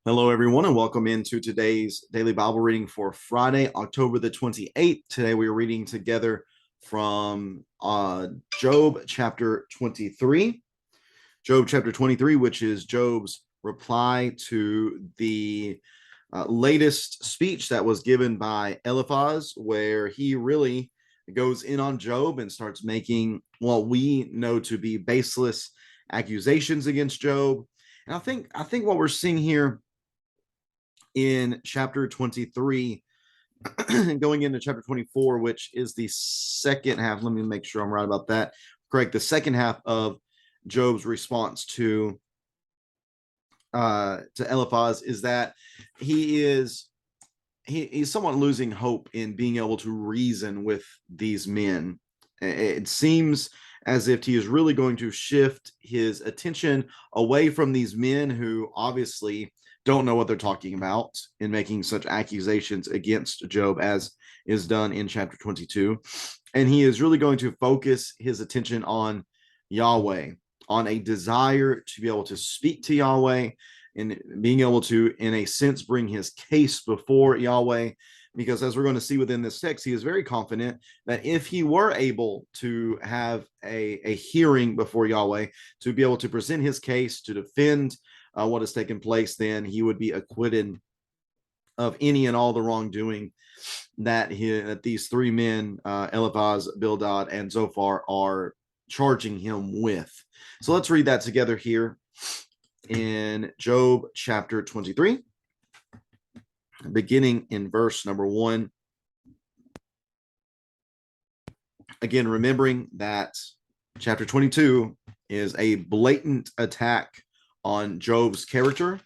Hello, everyone, and welcome into today's daily Bible reading for Friday, October the 28th. Today, we are reading together from Job chapter 23. Job chapter 23, which is Job's reply to the latest speech that was given by Eliphaz, where he really goes in on Job and starts making what we know to be baseless accusations against Job. And I think what we're seeing here in chapter 23 going into chapter 24, which is the second half. Let me make sure I'm right about that. Correct. The second half of Job's response to Eliphaz is that he's somewhat losing hope in being able to reason with these men. It seems as if he is really going to shift his attention away from these men who obviously don't know what they're talking about in making such accusations against Job as is done in chapter 22. And he is really going to focus his attention on Yahweh, on a desire to be able to speak to Yahweh and being able to, in a sense, bring his case before Yahweh. Because as we're going to see within this text, he is very confident that if he were able to have a hearing before Yahweh, to be able to present his case, to defend what has taken place, then he would be acquitted of any and all the wrongdoing that these three men, Eliphaz, Bildad, and Zophar, are charging him with. So let's read that together here in Job chapter 23, beginning in verse number 1. Again, remembering that chapter 22 is a blatant attack on Job's character.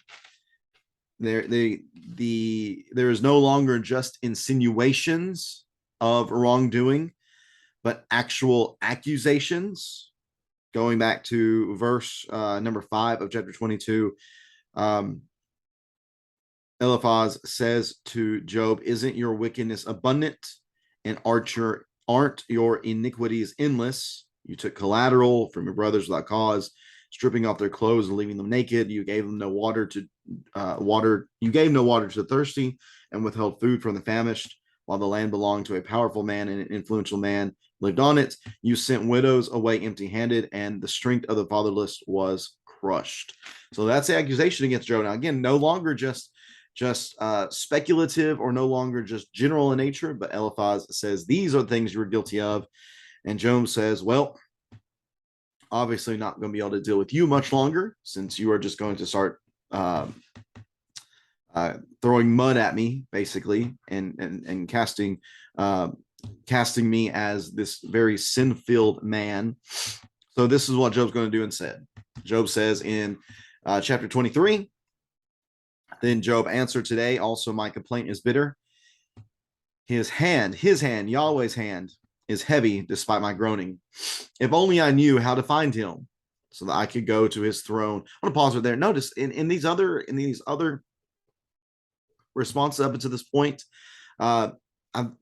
There is no longer just insinuations of wrongdoing, but actual accusations. Going back to verse number 5 of chapter 22, Eliphaz says to Job, "Isn't your wickedness abundant, and aren't your iniquities endless? You took collateral from your brothers without cause, stripping off their clothes and leaving them naked. You gave them no water to water. You gave no water to the thirsty, and withheld food from the famished. While the land belonged to a powerful man and an influential man lived on it, you sent widows away empty-handed, and the strength of the fatherless was crushed." So that's the accusation against Job. Now, again, no longer just speculative or no longer just general in nature, but Eliphaz says these are the things you're guilty of. And Job says, well, obviously not going to be able to deal with you much longer, since you are just going to start throwing mud at me, basically, and casting me as this very sin-filled man. So this is what Job's going to do instead. Job says in chapter 23, "Then Job answered, today also my complaint is bitter. His hand, Yahweh's hand, is heavy despite my groaning. If only I knew how to find him, so that I could go to his throne." I'm gonna pause right there. Notice in these other responses up until this point, I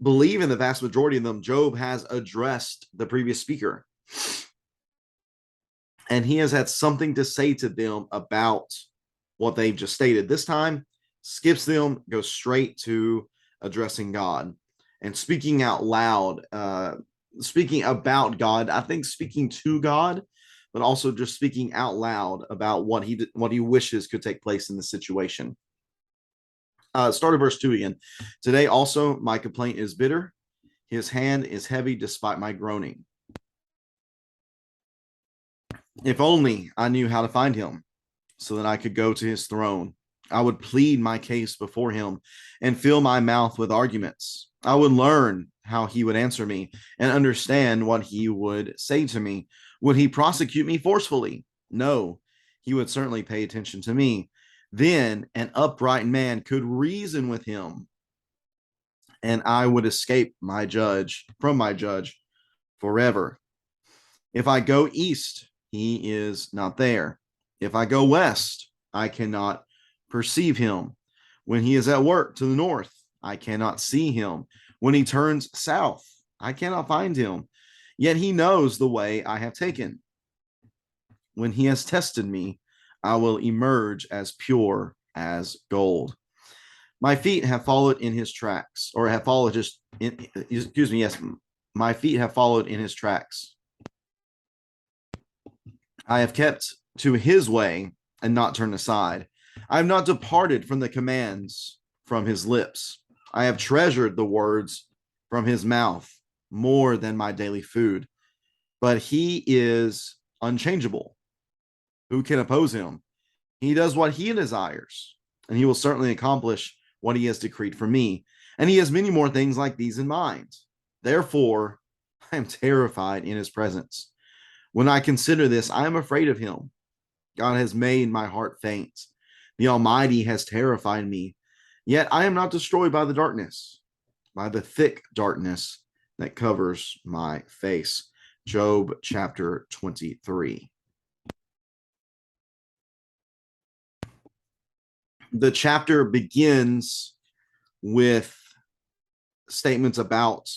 believe in the vast majority of them, Job has addressed the previous speaker, and he has had something to say to them about what they've just stated. This time, skips them, goes straight to addressing God and speaking out loud, speaking about God. I think speaking to God, but also just speaking out loud about what he wishes could take place in the situation. Start of verse 2 again. "Today also my complaint is bitter. His hand is heavy despite my groaning. If only I knew how to find him, so that I could go to his throne. I would plead my case before him and fill my mouth with arguments. I would learn how he would answer me and understand what he would say to me. Would he prosecute me forcefully? No, he would certainly pay attention to me. Then an upright man could reason with him, and I would escape from my judge forever. If I go east, he is not there. If I go west, I cannot perceive him. When he is at work to the north, I cannot see him. When he turns south, I cannot find him. Yet he knows the way I have taken. When he has tested me, I will emerge as pure as gold. My feet have followed in his tracks, or have followed just in, excuse me, yes, my feet have followed in his tracks. I have kept to his way and not turned aside. I have not departed from the commands from his lips. I have treasured the words from his mouth more than my daily food. But he is unchangeable. Who can oppose him? He does what he desires, and he will certainly accomplish what he has decreed for me. And he has many more things like these in mind. Therefore, I am terrified in his presence. When I consider this, I am afraid of him. God has made my heart faint. The Almighty has terrified me. Yet I am not destroyed by the darkness, by the thick darkness that covers my face. Job chapter 23. The chapter begins with statements about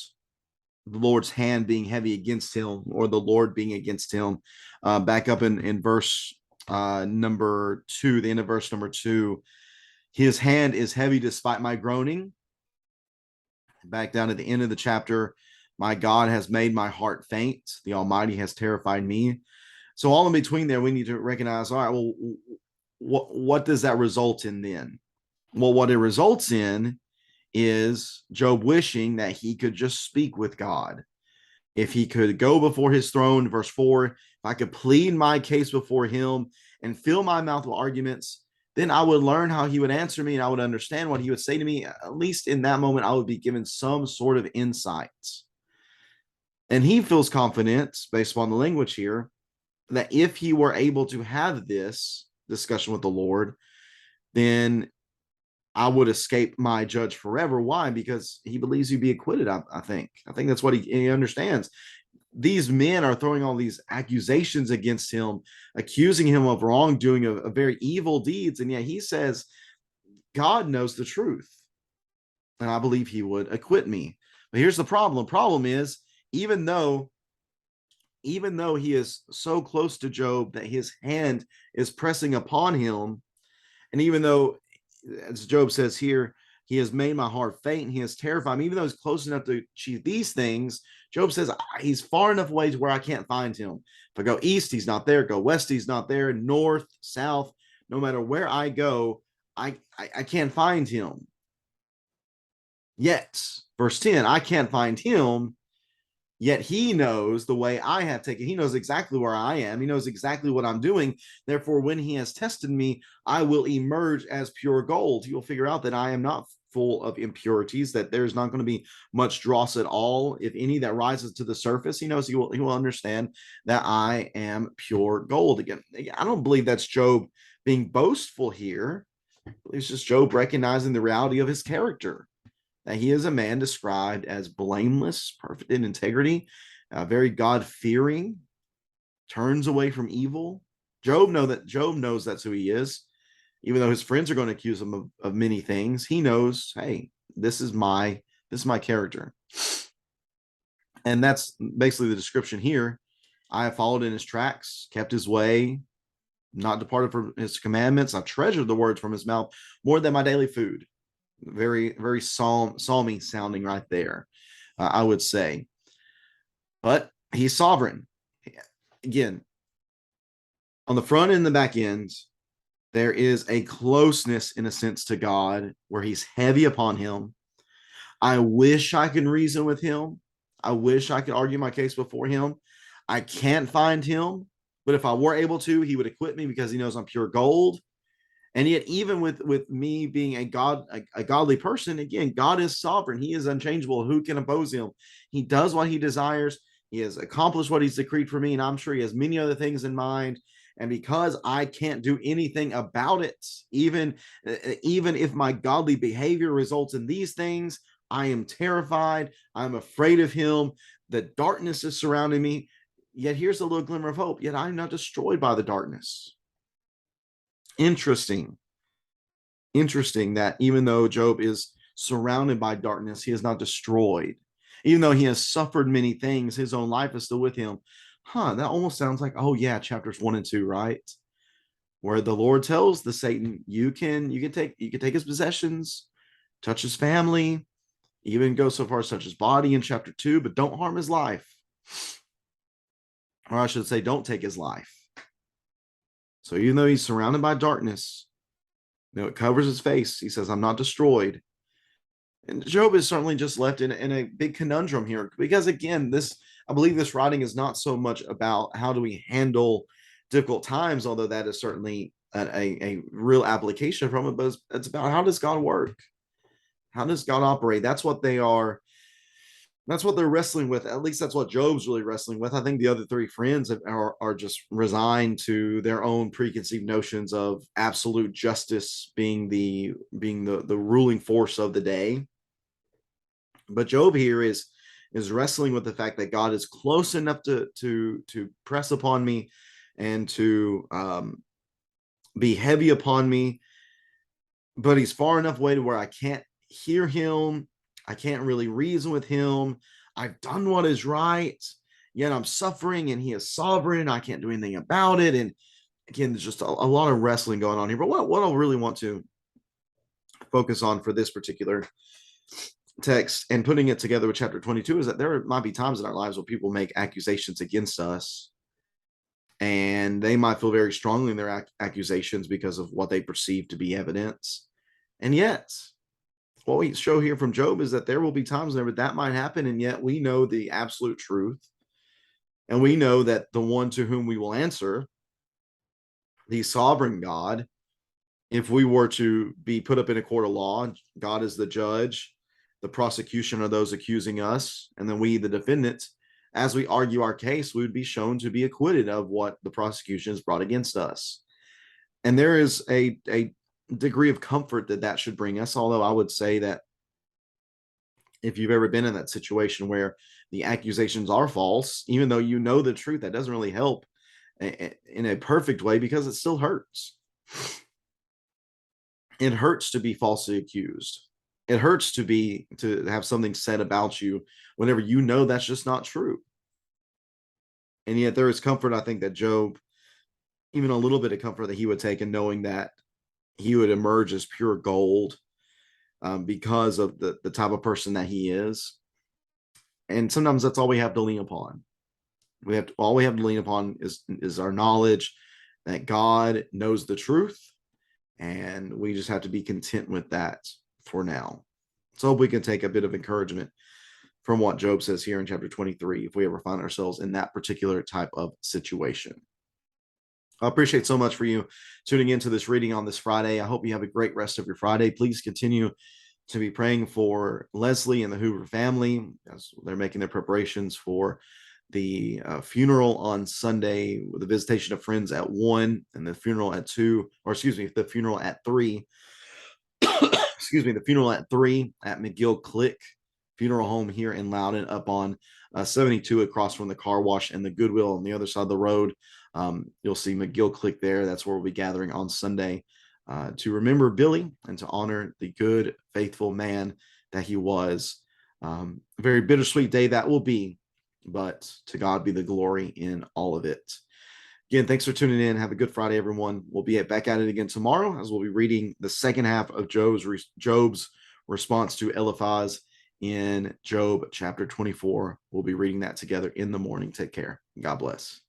the Lord's hand being heavy against him, or the Lord being against him. Back up in verse number 2, the end of verse number 2, his hand is heavy despite my groaning. Back down at the end of the chapter, my God has made my heart faint. The Almighty has terrified me. So all in between there, we need to recognize, all right, well, what does that result in then? Well, what it results in is Job wishing that he could just speak with God. If he could go before his throne, verse 4, if I could plead my case before him and fill my mouth with arguments, then I would learn how he would answer me and I would understand what he would say to me. At least in that moment, I would be given some sort of insight. And he feels confident, based upon the language here, that if he were able to have this discussion with the Lord, then I would escape my judge forever. Why? Because he believes he'd be acquitted. I think that's what he understands. These men are throwing all these accusations against him, accusing him of wrongdoing, of very evil deeds. And yet he says, God knows the truth. And I believe he would acquit me. But here's the problem. The problem is, even though he is so close to Job that his hand is pressing upon him, and even though, as Job says here, he has made my heart faint and he has terrified me, even though he's close enough to achieve these things, Job says he's far enough away to where I can't find him. If I go east, he's not there. Go west, he's not there. North, south, no matter where I go, I can't find him. Yet, verse 10, I can't find him, yet he knows the way I have taken. He knows exactly where I am. He knows exactly what I'm doing. Therefore, when he has tested me, I will emerge as pure gold. He will figure out that I am not full of impurities, that there's not going to be much dross at all, if any, that rises to the surface. He knows he will understand that I am pure gold. Again, I don't believe that's Job being boastful here. It's just Job recognizing the reality of his character, that he is a man described as blameless, perfect in integrity, very God-fearing, turns away from evil. Job knows that's who he is. Even though his friends are going to accuse him of many things, he knows, hey, this is my character. And that's basically the description here. I have followed in his tracks, kept his way, not departed from his commandments. I've treasured the words from his mouth more than my daily food. Very, very psalmy sounding right there, I would say. But he's sovereign. Again, on the front and the back end, there is a closeness, in a sense, to God where he's heavy upon him. I wish I could reason with him. I wish I could argue my case before him. I can't find him, but if I were able to, he would acquit me because he knows I'm pure gold. And yet, even with me being a godly person, again, God is sovereign. He is unchangeable. Who can oppose him? He does what he desires. He has accomplished what he's decreed for me, and I'm sure he has many other things in mind. And because I can't do anything about it, even if my godly behavior results in these things, I am terrified. I'm afraid of him. The darkness is surrounding me. Yet here's a little glimmer of hope. Yet I'm not destroyed by the darkness. Interesting that even though Job is surrounded by darkness, he is not destroyed. Even though he has suffered many things, his own life is still with him. That almost sounds like, oh yeah, chapters 1 and 2, right? where the Lord tells the Satan, you can take his possessions, touch his family, even go so far as touch his body in chapter 2, but don't harm his life. Or I should say, don't take his life. So even though he's surrounded by darkness, it covers his face. He says, I'm not destroyed. And Job is certainly just left in a big conundrum here, because again, I believe this writing is not so much about how do we handle difficult times, although that is certainly a real application from it, but it's about how does God work? How does God operate? That's what they're wrestling with. At least that's what Job's really wrestling with. I think the other three friends are just resigned to their own preconceived notions of absolute justice being the ruling force of the day. But Job here is wrestling with the fact that God is close enough to press upon me and to be heavy upon me, but he's far enough away to where I can't hear him. I can't really reason with him. I've done what is right, yet I'm suffering, and he is sovereign. I can't do anything about it. And again, there's just a lot of wrestling going on here. But what I really want to focus on for this particular text and putting it together with chapter 22 is that there might be times in our lives where people make accusations against us, and they might feel very strongly in their accusations because of what they perceive to be evidence. And yet, what we show here from Job is that there will be times whenever that might happen, and yet we know the absolute truth. And we know that the one to whom we will answer, the sovereign God, if we were to be put up in a court of law, God is the judge, the prosecution are those accusing us, and then we, the defendants, as we argue our case, we would be shown to be acquitted of what the prosecution has brought against us. And there is a degree of comfort that should bring us, although I would say that if you've ever been in that situation where the accusations are false, even though you know the truth, that doesn't really help in a perfect way, because it still hurts. It hurts to be falsely accused. It hurts to have something said about you whenever you know that's just not true. And yet there is comfort, I think, that Job, even a little bit of comfort that he would take in knowing that he would emerge as pure gold because of the type of person that he is. And sometimes that's all we have to lean upon. All we have to lean upon is our knowledge that God knows the truth, and we just have to be content with that for now. So hope we can take a bit of encouragement from what Job says here in chapter 23 if we ever find ourselves in that particular type of situation. I appreciate so much for you tuning into this reading on this Friday. I hope you have a great rest of your Friday. Please continue to be praying for Leslie and the Hoover family as they're making their preparations for the funeral on Sunday, with the visitation of friends at 1 and the funeral at 2, or excuse me, the funeral at 3. Excuse me, the funeral at 3 at McGill Click Funeral Home here in Loudon, up on 72 across from the car wash and the Goodwill on the other side of the road. You'll see McGill Click there. That's where we'll be gathering on Sunday to remember Billy and to honor the good, faithful man that he was. A very bittersweet day that will be, but to God be the glory in all of it. Again, thanks for tuning in. Have a good Friday, everyone. We'll be back at it again tomorrow, as we'll be reading the second half of Job's response to Eliphaz in Job chapter 24. We'll be reading that together in the morning. Take care. God bless.